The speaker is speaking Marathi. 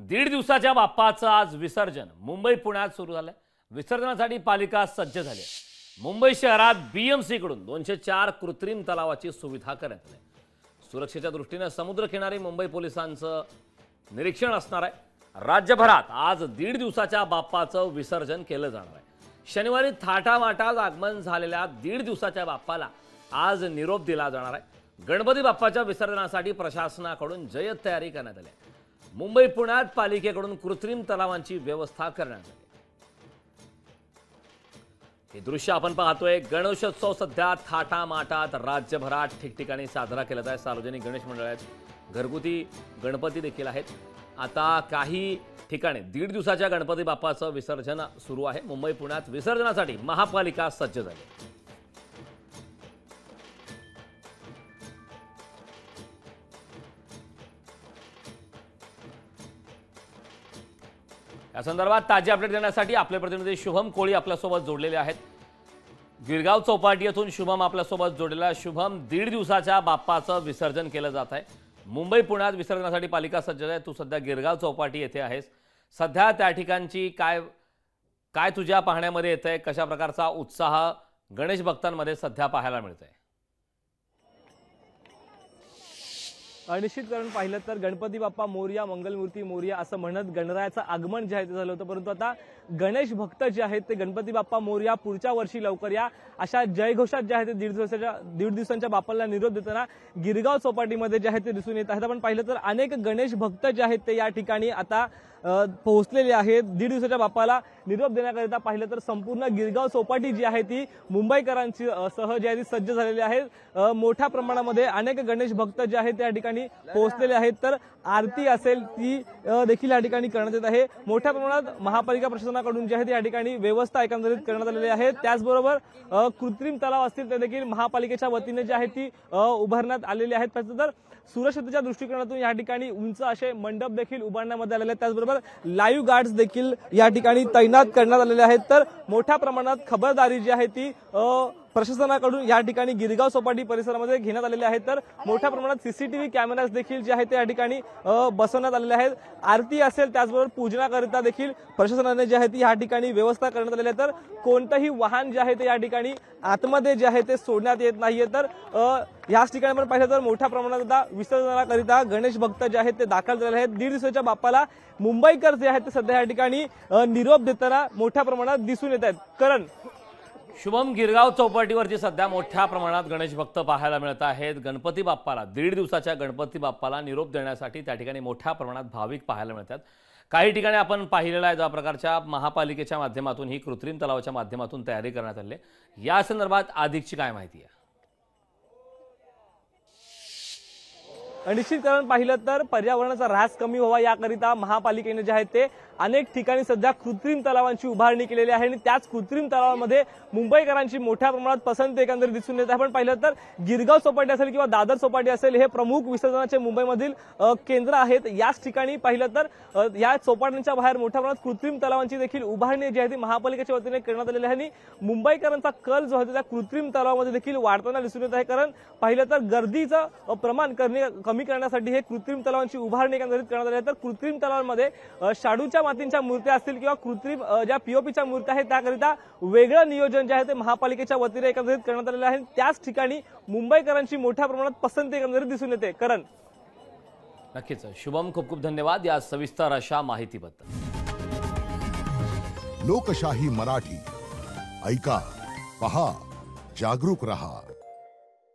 दीड दिवसाच्या बाप्पाचं आज विसर्जन मुंबई पुण्यात सुरू झालंय। विसर्जनासाठी पालिका सज्ज झाली आहे। मुंबई शहरात बीएमसी कडून 204 कृत्रिम तलावाची सुविधा करण्यात आली आहे। सुरक्षेच्या दृष्टीने समुद्र किनारी मुंबई पोलिसांचं निरीक्षण असणार आहे। राज्यभरात आज दीड दिवसाच्या बाप्पाचं विसर्जन केलं जाणार आहे। शनिवारी थाटामाटात आगमन झालेल्या दीड दिवसाच्या बाप्पाला आज निरोप दिला जाणार आहे। गणपती बाप्पाच्या विसर्जनासाठी प्रशासनाकडून जय्यत तयारी करण्यात आली आहे। मुंबई पुण्यात पालिकेकडून कृत्रिम तलावांची व्यवस्था करण्यात आली। हे दृश्य आपण पाहतोय। गणेशोत्सव सध्या थाटामाटात राज्यभरात ठिकठिकाणी साजरा केला जात आहे। सार्वजनिक गणेश मंडळ आहेत, घरगुती गणपती देखील आहेत। आता काही ठिकाणी दीड दिवसाच्या गणपती बाप्पाचं विसर्जन सुरू आहे। मुंबई पुण्यात विसर्जनासाठी महापालिका सज्ज झाली। या संदर्भात ताजी अपडेट देण्यासाठी आपले प्रतिनिधी शुभम कोळी आपल्यासोबत जोडलेले आहेत। गिरगाव चौपाटी येथून शुभम आपल्यासोबत जोडलेला आहे। शुभम, दीड दिवसाच्या बाप्पाचं विसर्जन केलं जात आहे। मुंबई पुण्यात विसर्जनासाठी पालिका सज्ज आहे। तू सध्या गिरगाव चौपाटी येथे आहेस। सध्या त्या ठिकाणची काय तुझ्या पाहण्यामध्ये येतंय? कशा प्रकारचा उत्साह गणेश भक्तांमध्ये सध्या पाहायला मिळतोय? निश्चित करून पाहिलं तर गणपती बाप्पा मोरया, मंगलमूर्ती मोरया असं म्हणत गणरायाचं आगमन जे आहे ते झालं होतं। परंतु आता गणेश भक्त जे आहेत ते गणपती बाप्पा मोरया, पुढच्या वर्षी लवकर या अशा जयघोषात जे आहे ते दीड दिवसांच्या बाप्पाला निरोप देताना गिरगाव चौपाटीमध्ये जे आहे ते दिसून येत आहेत। आपण पाहिलं तर अनेक गणेश भक्त जे आहेत ते या ठिकाणी आता पोहोचलेले आहेत। दीड दिवसाच्या बाप्पाला निरोप देण्याकरिता पाहिलं तर संपूर्ण गिरगाव चौपाटी जी आहे ती मुंबईकरांची सह जी आहे ती सज्ज झालेली आहे। मोठ्या प्रमाणामध्ये अनेक गणेश भक्त जे आहेत त्या ठिकाणी पोहोचलेले आहेत। तर आरती असेल ती देखील या ठिकाणी करण्यात येत आहे। मोठ्या प्रमाणात महापालिका प्रशासनाकडून जे आहे या ठिकाणी व्यवस्था एकंदरीत करण्यात आलेली आहे। त्याचबरोबर कृत्रिम तलाव असतील ते देखील महापालिकेच्या वतीने जे आहे ती उभारण्यात आलेली आहेत। तर सुरक्षिततेच्या दृष्टिकोनातून या ठिकाणी उंच असे मंडप देखील उभारण्यामध्ये आलेले आहेत। त्याचबरोबर लाईव्ह गार्ड्स देखील या ठिकाणी तैनात करण्यात आलेले आहेत। तर मोठ्या प्रमाणात खबरदारी जी आहे ती प्रशासनाकडून या ठिकाणी गिरगाव चौपाटी परिसरामध्ये घेण्यात आलेले आहेत। तर मोठ्या प्रमाणात सीसीटीव्ही कॅमेराज देखील जे आहेत ते या ठिकाणी बसवण्यात आलेले आहेत। आरती असेल त्याचबरोबर पूजनाकरिता देखील प्रशासनाने जे आहे ती या ठिकाणी व्यवस्था करण्यात आलेली आहे। तर कोणतंही वाहन जे आहे ते या ठिकाणी आतमध्ये जे आहे ते सोडण्यात येत नाहीये। तर याच ठिकाणी आपण पाहिलं तर मोठ्या प्रमाणात आता विसर्जनाकरिता गणेश भक्त जे आहेत ते दाखल झालेले आहेत। दीड दिवसाच्या बाप्पाला मुंबईकर जे आहेत ते सध्या या ठिकाणी निरोप देताना मोठ्या प्रमाणात दिसून येत आहेत। करण, शुभम, गिरगाव चौपाटीवरती सध्या मोठ्या प्रमाणात गणेश भक्त पाहायला मिळत आहेत। गणपती बाप्पाला दीड दिवसाच्या गणपती बाप्पाला निरोप देण्यासाठी त्या ठिकाणी मोठ्या प्रमाणात भाविक पाहायला मिळतात। काही ठिकाणी आपण पाहिलेलं आहे ज्या प्रकारच्या महापालिकेच्या माध्यमातून ही कृत्रिम तलावाच्या माध्यमातून तयारी करण्यात आली आहे। या संदर्भात अधिकची काय माहिती आहे? निश्चित करून पाहिलं तर पर्यावरणाचा ऱ्हास कमी व्हावा याकरिता महापालिकेने जे आहे ते अनेक ठिकाणी सध्या कृत्रिम तलावांची उभारणी केलेली आहे आणि त्याच कृत्रिम तलावामध्ये मुंबईकरांची मोठ्या प्रमाणात पसंती एकंदरीत दिसून येते। आपण पाहिलं तर गिरगाव चौपाटी असेल किंवा दादर चौपाटी असेल हे प्रमुख विसर्जनाचे मुंबईमधील केंद्र आहेत। याच ठिकाणी पाहिलं तर या चौपाट्यांच्या बाहेर मोठ्या प्रमाणात कृत्रिम तलावांची देखील उभारणी जी आहे ती महापालिकेच्या वतीने करण्यात आलेली आहे आणि मुंबईकरांचा कल जो आहे त्या कृत्रिम तलावामध्ये देखील वाढताना दिसून येत आहे। कारण पाहिलं तर गर्दीचं प्रमाण कमी करण्यासाठी हे कृत्रिम तलावांची उभारणी एकंदरीत करण्यात आली आहे। तर कृत्रिम तलावांमध्ये शाडूच्या मातींच्या मूर्त्या असतील किंवा कृत्रिम ज्या पीओपीच्या मूर्त्या आहेत त्याकरिता वेगळं नियोजन जे आहे ते महापालिकेच्या वतीने एकंदरीत करण्यात आलेलं आहे। त्याच ठिकाणी मुंबईकरांची मोठ्या प्रमाणात पसंती एकंदरीत दिसून येते। करण, नक्कीच शुभम, खूप खूप धन्यवाद या सविस्तर अशा माहितीबद्दल। लोकशाही मराठी ऐका, पहा, जागरूक रहा।